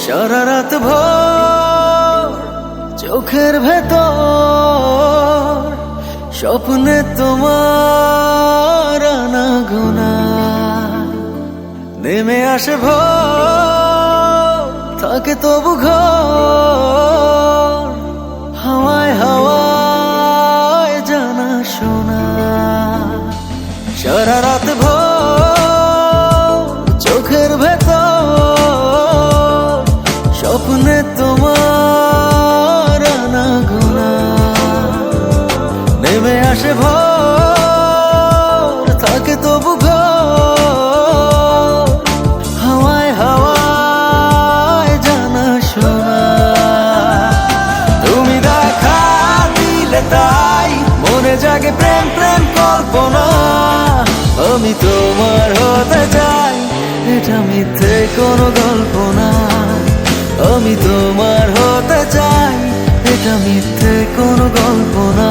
সারা রাত ভোর চোখের ভেতর স্বপ্নে তোমার আনাগোনা নেমে আসে ভোর থাকে তবু ঘর হাওয়ায় হাওয়ায় জানা শোনা সারা রাত ভোর চোখের ভেতর স্বপ্নে তোমার আনাগোনা নেমে আসে ভোর থাকে তবু ঘর হাওয়ায় হাওয়ায় জানা শোনা তুমি দেখা দিলে তাই মনে জাগে প্রেম প্রেম কল্পনা আমি তোমার হতে চাই এটা মিথ্যে কোনো গল্প না আমি তোমার হতে চাই এটা মিথ্যে কোনো গল্প না